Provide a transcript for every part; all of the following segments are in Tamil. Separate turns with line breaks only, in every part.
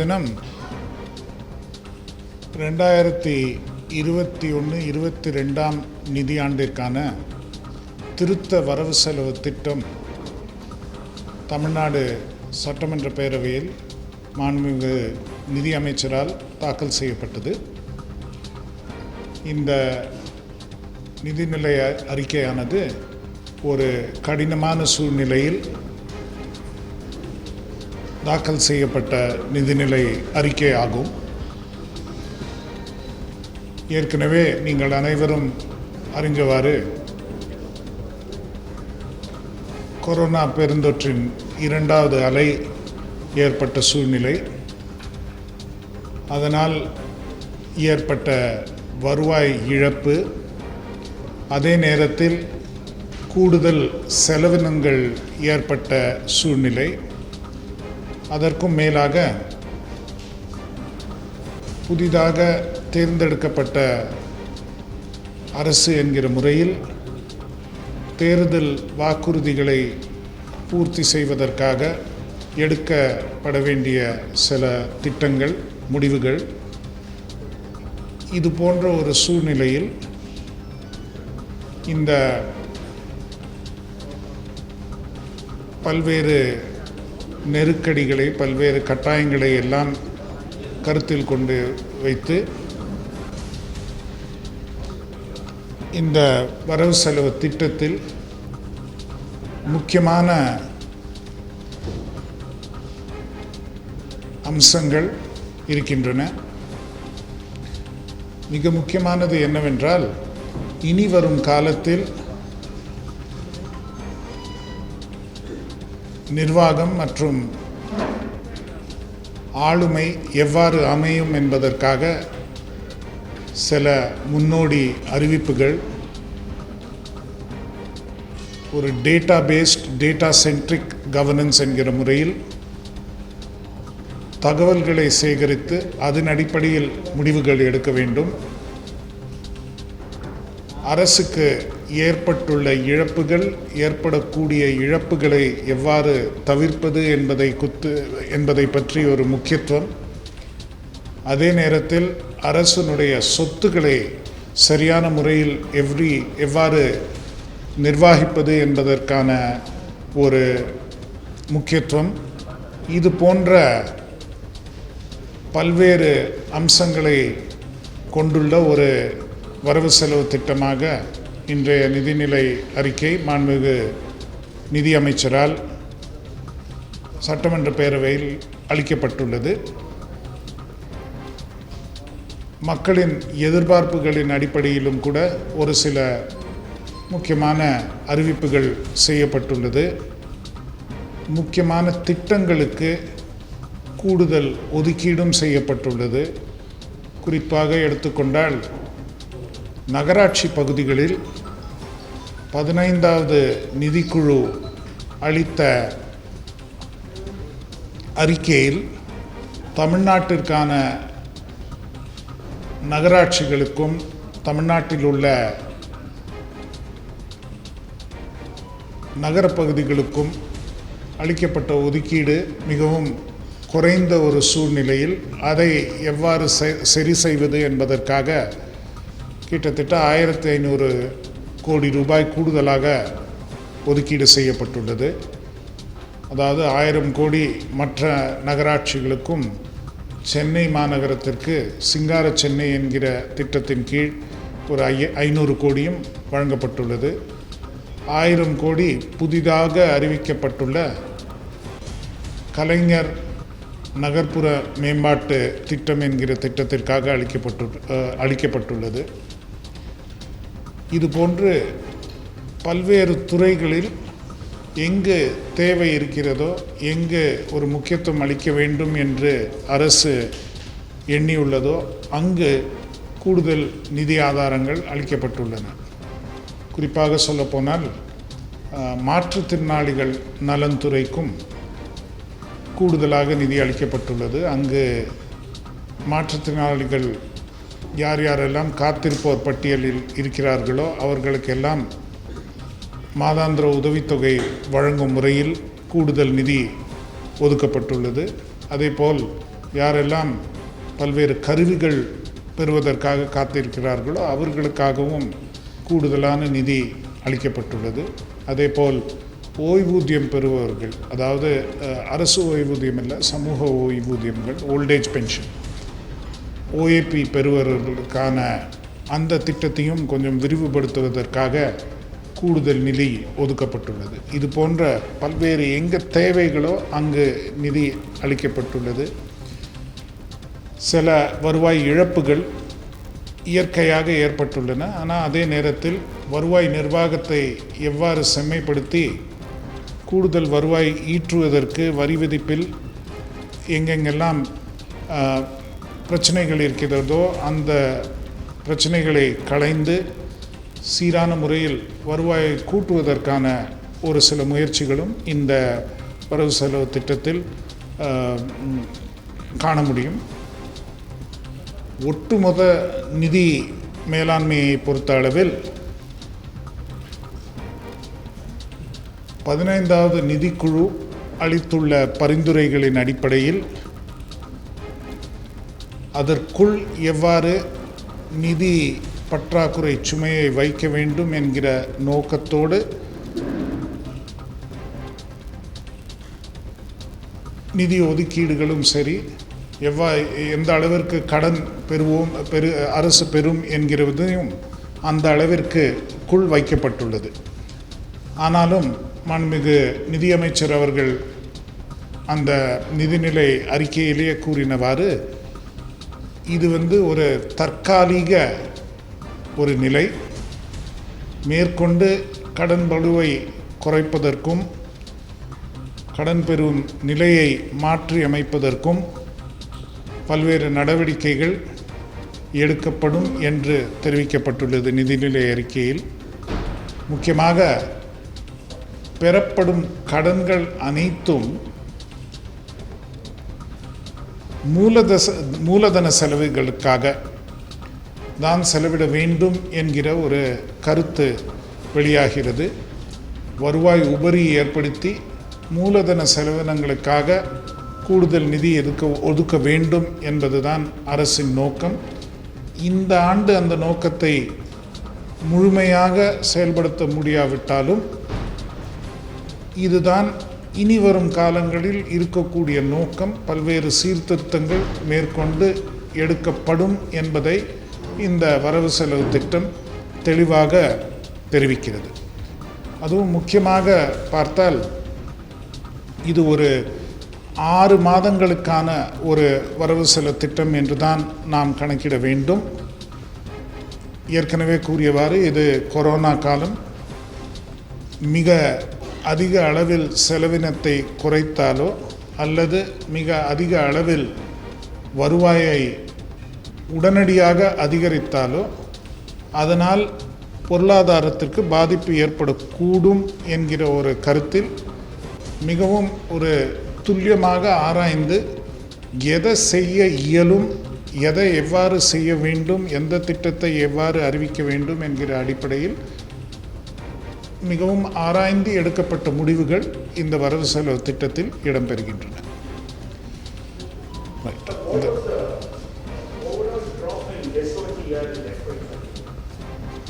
தினம் 2021-22 நிதியாண்டிற்கான திருத்த வரவு செலவு திட்டம் தமிழ்நாடு சட்டமன்ற பேரவையில் மாண்புமிகு நிதி அமைச்சரால் தாக்கல் செய்யப்பட்டது. இந்த நிதிநிலை அறிக்கையானது ஒரு கடினமான சூழ்நிலையில் தாக்கல் செய்யப்பட்ட நிதிநிலை அறிக்கை ஆகும். ஏற்கனவே நீங்கள் அனைவரும் அறிந்தவாறு கொரோனா பெருந்தொற்றின் 2வது அலை ஏற்பட்ட சூழ்நிலை, அதனால் ஏற்பட்ட வருவாய் இழப்பு, அதே நேரத்தில் கூடுதல் செலவினங்கள் ஏற்பட்ட சூழ்நிலை, அதற்கும் மேலாக புதிதாக தேர்ந்தெடுக்கப்பட்ட அரசு என்கிற முறையில் தேர்தல் வாக்குறுதிகளை பூர்த்தி செய்வதற்காக எடுக்கப்பட வேண்டிய சில திட்டங்கள், முடிவுகள், இது போன்ற ஒரு சூழ்நிலையில் இந்த பல்வேறு நெருக்கடிகளை, பல்வேறு கட்டாயங்களை எல்லாம் கருத்தில் கொண்டு வைத்து இந்த வரவு செலவு திட்டத்தில் முக்கியமான அம்சங்கள் இருக்கின்றன. மிக முக்கியமானது என்னவென்றால், இனி வரும் காலத்தில் நிர்வாகம் மற்றும் ஆளுமை எவ்வாறு அமையும் என்பதற்காக சில முன்னோடி அறிவிப்புகள், ஒரு data paste, data centric governance என்கிற முறையில் தகவல்களை சேகரித்து அதன் அடிப்படையில் முடிவுகள் எடுக்க வேண்டும். அரசுக்கு ஏற்பட்டுள்ள இழப்புகள், ஏற்படக்கூடிய இழப்புகளை எவ்வாறு தவிர்ப்பது என்பதை பற்றி ஒரு முக்கியத்துவம், அதே நேரத்தில் அரசினுடைய சொத்துக்களை சரியான முறையில் எவ்வாறு நிர்வகிப்பது என்பதற்கான ஒரு முக்கியத்துவம், இது போன்ற பல்வேறு அம்சங்களை கொண்டுள்ள ஒரு வரவு செலவு திட்டமாக இன்றைய நிதிநிலை அறிக்கை மாண்புமிகு நிதி அமைச்சரால் சட்டமன்ற பேரவையில் அளிக்கப்பட்டுள்ளது. மக்களின் எதிர்பார்ப்புகளின் அடிப்படையிலும் கூட ஒரு சில முக்கியமான அறிவிப்புகள் செய்யப்பட்டுள்ளது. முக்கியமான திட்டங்களுக்கு கூடுதல் ஒதுக்கீடும் செய்யப்பட்டுள்ளது. குறிப்பாக எடுத்துக்கொண்டால், நகராட்சி பகுதிகளில் 15வது நிதிக்குழு அளித்த அறிக்கையில் தமிழ்நாட்டிற்கான நகராட்சிகளுக்கும் தமிழ்நாட்டில் உள்ள நகரப்பகுதிகளுக்கும் அளிக்கப்பட்ட ஒதுக்கீடு மிகவும் குறைந்த ஒரு சூழ்நிலையில் அதை எவ்வாறு சரி செய்வது என்பதற்காக கிட்டத்தட்ட 1500 கோடி ரூபாய் கூடுதலாக ஒதுக்கீடு செய்யப்பட்டுள்ளது. அதாவது 1000 கோடி மற்ற நகராட்சிகளுக்கும் சென்னை மாநகரத்திற்கு சிங்கார சென்னை என்கிற திட்டத்தின் கீழ் ஒரு 500 கோடியும் வழங்கப்பட்டுள்ளது. 1000 கோடி புதிதாக அறிவிக்கப்பட்டுள்ள கலைஞர் நகர்ப்புற மேம்பாட்டு திட்டம் என்கிற திட்டத்திற்காக அளிக்கப்பட்டுள்ளது. இதுபோன்று பல்வேறு துறைகளில் எங்கு தேவை இருக்கிறதோ, எங்கு ஒரு முக்கியத்துவம் அளிக்க வேண்டும் என்று அரசு எண்ணியுள்ளதோ அங்கு கூடுதல் நிதி ஆதாரங்கள் அளிக்கப்பட்டுள்ளன. குறிப்பாக சொல்லப்போனால், மாற்றுத்திறனாளிகள் நலன்துறைக்கும் கூடுதலாக நிதி அளிக்கப்பட்டுள்ளது. அங்கு மாற்றுத்திறனாளிகள் யார் யாரெல்லாம் காத்திருப்போர் பட்டியலில் இருக்கிறார்களோ அவர்களுக்கெல்லாம் மாதாந்திர உதவித்தொகை வழங்கும் முறையில் கூடுதல் நிதி ஒதுக்கப்பட்டுள்ளது. அதேபோல் யாரெல்லாம் பல்வேறு கருவிகள் பெறுவதற்காக காத்திருக்கிறார்களோ அவர்களுக்காகவும் கூடுதலான நிதி அளிக்கப்பட்டுள்ளது. அதேபோல் ஓய்வூதியம் பெறுபவர்கள், அதாவது அரசு ஓய்வூதியம் இல்லை, சமூக ஓய்வூதியங்கள், ஓல்டேஜ் பென்ஷன், ஓஏபி பெறுபவர்களுக்கான அந்த திட்டத்தையும் கொஞ்சம் விரிவுபடுத்துவதற்காக கூடுதல் நிதி ஒதுக்கப்பட்டுள்ளது. இது போன்ற பல்வேறு எங்கே தேவைகளோ அங்கு நிதி அளிக்கப்பட்டுள்ளது. சில வருவாய் இழப்புகள் இயற்கையாக ஏற்பட்டுள்ளன. ஆனால் அதே நேரத்தில் வருவாய் நிர்வாகத்தை எவ்வாறு செம்மைப்படுத்தி கூடுதல் வருவாய் ஈற்றுவதற்கு வரி விதிப்பில் எங்கெங்கெல்லாம் பிரச்சனைகள் இருக்கிறதோ அந்த பிரச்சனைகளை களைந்து சீரான முறையில் வருவாயை கூட்டுவதற்கான ஒரு சில முயற்சிகளும் இந்த வரவு செலவு திட்டத்தில் காண முடியும். ஒட்டுமொத்த நிதி மேலாண்மையை பொறுத்த அளவில் 15வது நிதிக்குழு அளித்துள்ள பரிந்துரைகளின் அடிப்படையில் அதற்குள் எவ்வாறு நிதி பற்றாக்குறை சுமையை வைக்க வேண்டும் என்கிற நோக்கத்தோடு நிதி ஒதுக்கீடுகளும் சரி, எந்த அளவிற்கு கடன் அரசு பெறும் என்கிறதையும் அந்த அளவிற்குள் வைக்கப்பட்டுள்ளது. ஆனாலும் மாண்புமிகு நிதியமைச்சர் அவர்கள் அந்த நிதிநிலை அறிக்கையிலேயே கூறினவாறு இது ஒரு தற்காலிக ஒரு நிலை, மேற்கொண்டு கடன் பளுவை குறைப்பதற்கும் கடன் பெறும் நிலையை மாற்றி அமைப்பதற்கும் பல்வேறு நடவடிக்கைகள் எடுக்கப்படும் என்று தெரிவிக்கப்பட்டுள்ளது நிதிநிலை அறிக்கையில். முக்கியமாக பெறப்படும் கடன்கள் அனைத்தும் மூலதன செலவுகளுக்காக தான் செலவிட வேண்டும் என்கிற ஒரு கருத்து வெளியாகிறது. வருவாய் உபரி ஏற்படுத்தி மூலதன செலவினங்களுக்காக கூடுதல் நிதி ஒதுக்க வேண்டும் என்பதுதான் அரசின் நோக்கம். இந்த ஆண்டு அந்த நோக்கத்தை முழுமையாக செயல்படுத்த முடியாவிட்டாலும் இதுதான் இனி வரும் காலங்களில் இருக்கக்கூடிய நோக்கம். பல்வேறு சீர்திருத்தங்கள் மேற்கொண்டு எடுக்கப்படும் என்பதை இந்த வரவு செலவு திட்டம் தெளிவாக தெரிவிக்கிறது. அதுவும் முக்கியமாக பார்த்தால் இது ஒரு 6 மாதங்களுக்கான ஒரு வரவு செலவு திட்டம் என்று தான் நாம் கணக்கிட வேண்டும். ஏற்கனவே கூறியவாறு இது கொரோனா காலம். மிக அதிக அளவில் செலவினத்தை குறைத்தாலோ அல்லது மிக அதிக அளவில் வருவாயை உடனடியாக அதிகரித்தாலோ அதனால் பொருளாதாரத்திற்கு பாதிப்பு ஏற்படக்கூடும் என்கிற ஒரு கருத்தில் மிகவும் ஒரு துல்லியமாக ஆராய்ந்து எதை செய்ய இயலும், எதை எவ்வாறு செய்ய வேண்டும், எந்த திட்டத்தை எவ்வாறு அறிவிக்க வேண்டும் என்கிற அடிப்படையில் மிகவும் ஆராய்ந்து எடுக்கப்பட்ட முடிவுகள் இந்த வரவு செலவு திட்டத்தில் இடம்பெறுகின்றன.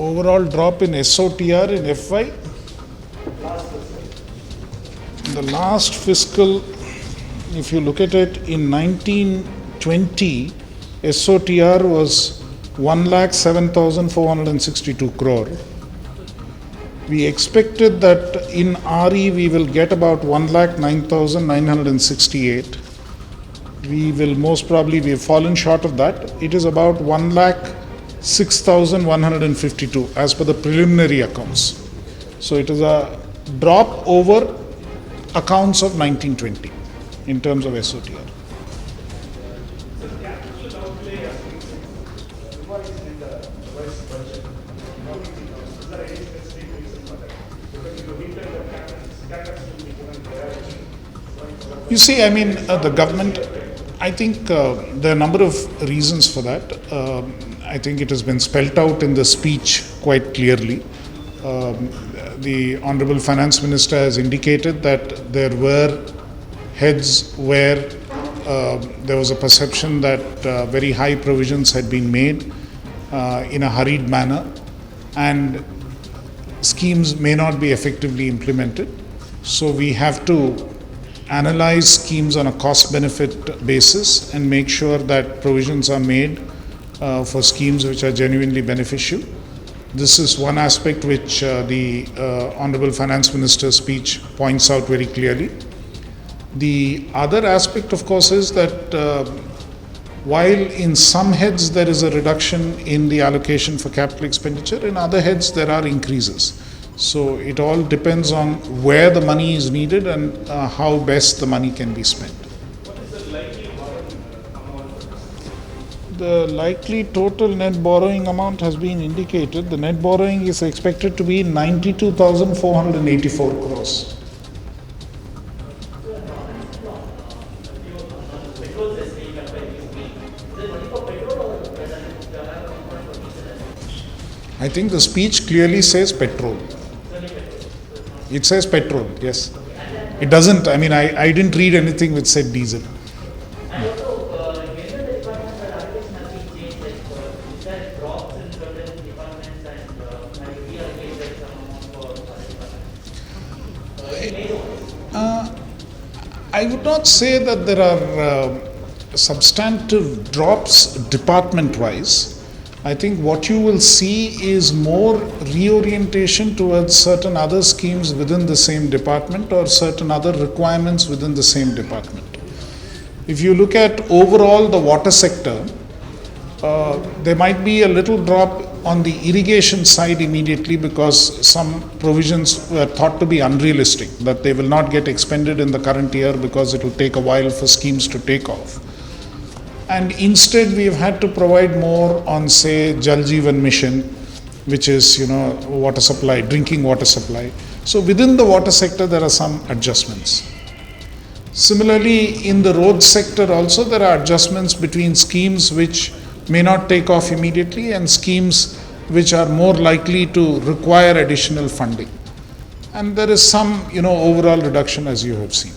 Overall drop in SOTR in FY in the last fiscal, if you look at it, in 1920 SOTR was 1,07,462 crore. We expected that in RE we will get about 1,09,968. We will most probably, we have fallen short of that. It is about 1,06,152 as per the preliminary accounts. So it is a drop over accounts of 1920 in terms of SOTR. You see, I mean, the government, I think there are a number of reasons for that. I think it has been spelt out in the speech quite clearly. The Honorable Finance Minister has indicated that there were heads where there was a perception that very high provisions had been made in a hurried manner, and schemes may not be effectively implemented. So we have to analyze schemes on a cost-benefit basis and make sure that provisions are made for schemes which are genuinely beneficial. This is one aspect which the Honorable Finance Minister's speech points out very clearly. The other aspect, of course, is that while in some heads there is a reduction in the allocation for capital expenditure, in other heads there are increases. So it all depends on where the money is needed and how best the money can be spent. The likely total net borrowing amount has been indicated. The net borrowing is expected to be 92,484 crores. I think the speech clearly says petrol. It says petrol, yes. It doesn't, I didn't read anything which said diesel. I would not say that there are substantive drops department-wise. I think what you will see is more reorientation towards certain other schemes within the same department or certain other requirements within the same department. If you look at overall the water sector, there might be a little drop on the irrigation side immediately because some provisions were thought to be unrealistic, that they will not get expended in the current year because it will take a while for schemes to take off. And instead we have had to provide more on, say, Jal Jeevan Mission, which is, water supply, drinking water supply. So within the water sector there are some adjustments. Similarly, in the road sector also there are adjustments between schemes which may not take off immediately and schemes which are more likely to require additional funding. And there is some, overall reduction as you have seen.